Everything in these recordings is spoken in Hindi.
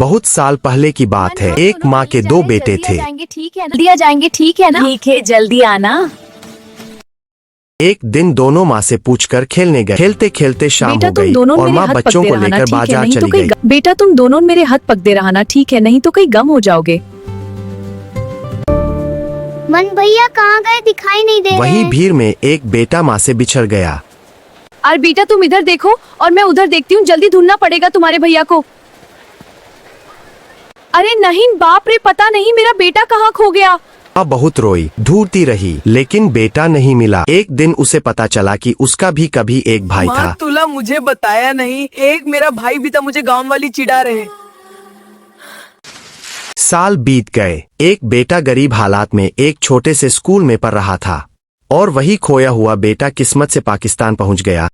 बहुत साल पहले की बात है। एक माँ के दो बेटे थे। ठीक है, दिया जाएंगे, ठीक है ना? ठीक है, जल्दी आना। एक दिन दोनों माँ से पूछकर खेलने गए। खेलते खेलते शाम हो गई और माँ बच्चों को लेकर बाजार चली गई। बेटा तुम दोनों मेरे हाथ पकड़े रहना, ठीक है? नहीं तो कहीं गम हो जाओगे। मन भैया कहाँ गए, दिखाई नहीं दे वही रहे। भीड़ में एक बेटा माँ से बिछड़ गया। और बेटा तुम इधर देखो और मैं उधर देखती हूँ, जल्दी ढूंढना पड़ेगा तुम्हारे भैया को। अरे नहीं, बाप रे, पता नहीं मेरा बेटा कहाँ खो गया। माँ बहुत रोई, ढूंढती रही, लेकिन बेटा नहीं मिला। एक दिन उसे पता चला कि उसका भी कभी एक भाई था। तुला मुझे बताया नहीं, एक मेरा भाई भी था, मुझे गांव वाली चिढ़ा रहे। साल बीत गए। एक बेटा गरीब हालात में एक छोटे से स्कूल में पढ़ रहा था और वही खोया हुआ बेटा किस्मत से पाकिस्तान पहुंच गया।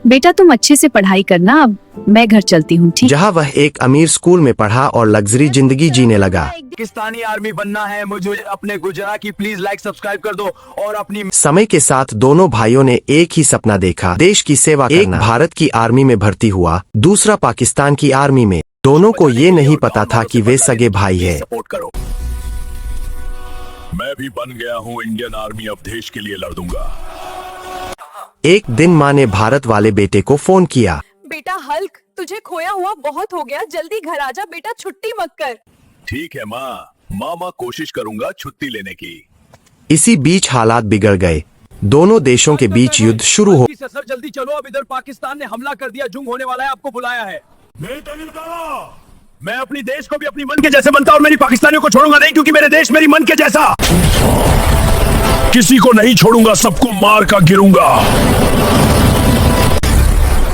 बेटा तुम अच्छे से पढ़ाई करना, अब मैं घर चलती हूँ, ठीक? जहां वह एक अमीर स्कूल में पढ़ा और लग्जरी जिंदगी जीने लगा। पाकिस्तानी आर्मी बनना है मुझे अपने गुजरात की, प्लीज लाइक सब्सक्राइब कर दो और अपनी। समय के साथ दोनों भाइयों ने एक ही सपना देखा, देश की सेवा करना। एक भारत की आर्मी में भर्ती हुआ, दूसरा पाकिस्तान की आर्मी में। दोनों को ये नहीं पता था कि वे सगे भाई है। सपोर्ट करो। मैं भी बन गया हूँ इंडियन आर्मी, अब देश के लिए लड़ दूंगा। एक दिन माँ ने भारत वाले बेटे को फोन किया। बेटा हल्क, तुझे खोया हुआ बहुत हो गया, जल्दी घर आजा बेटा, छुट्टी मत कर। ठीक है माँ कोशिश करूंगा छुट्टी लेने की। इसी बीच हालात बिगड़ गए। दोनों देशों के बीच युद्ध शुरू हो। सर जल्दी चलो, अब इधर पाकिस्तान ने हमला कर दिया, जुंग होने वाला है, आपको बुलाया है। मैं अपनी देश को भी अपनी मन के जैसे बनता और मेरी पाकिस्तानियों को छोड़ूंगा नहीं, क्योंकि मेरे देश मेरी मन के जैसा। किसी को नहीं छोड़ूंगा, सबको मार कर गिरूंगा।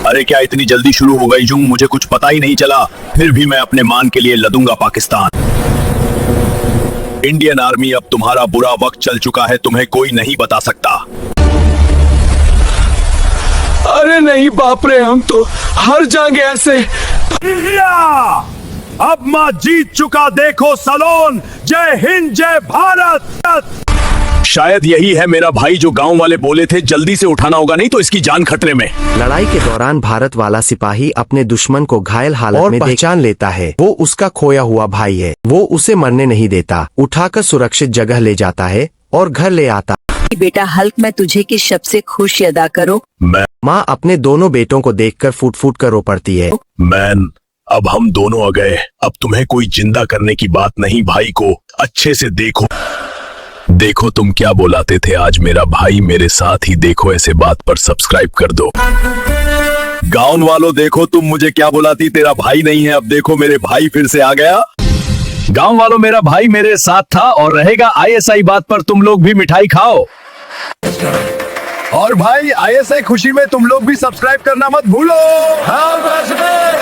अरे क्या इतनी जल्दी शुरू हो गई जुंग, मुझे कुछ पता ही नहीं चला। फिर भी मैं अपने मान के लिए लड़ूंगा पाकिस्तान। इंडियन आर्मी, अब तुम्हारा बुरा वक्त चल चुका है, तुम्हें कोई नहीं बता सकता। अरे नहीं बाप रे, हम तो हार जाएंगे ऐसे। अब मैं जीत चुका, देखो सलोन। जय हिंद, जय भारत। शायद यही है मेरा भाई जो गांव वाले बोले थे, जल्दी से उठाना होगा नहीं तो इसकी जान खतरे में। लड़ाई के दौरान भारत वाला सिपाही अपने दुश्मन को घायल हालत में पहचान लेता है। वो उसका खोया हुआ भाई है। वो उसे मरने नहीं देता, उठाकर सुरक्षित जगह ले जाता है और घर ले आता। बेटा हल्क, मैं तुझे किस शब्द से खुश अदा करो। माँ अपने दोनों बेटों को देखकर फूट फूट कर रो पड़ती है। मैन, अब हम दोनों आ गए, अब तुम्हें कोई जिंदा करने की बात नहीं। भाई को अच्छे से देखो। देखो तुम क्या बोलाते थे, आज मेरा भाई मेरे साथ ही। देखो ऐसे बात पर सब्सक्राइब कर दो। गांव वालों देखो, तुम मुझे क्या बोलाती, तेरा भाई नहीं है, अब देखो मेरे भाई फिर से आ गया। गांव वालों, मेरा भाई मेरे साथ था और रहेगा। ISI बात पर तुम लोग भी मिठाई खाओ। और भाई ISI खुशी में तुम लोग भी सब्सक्राइब करना मत भूलो। हाँ,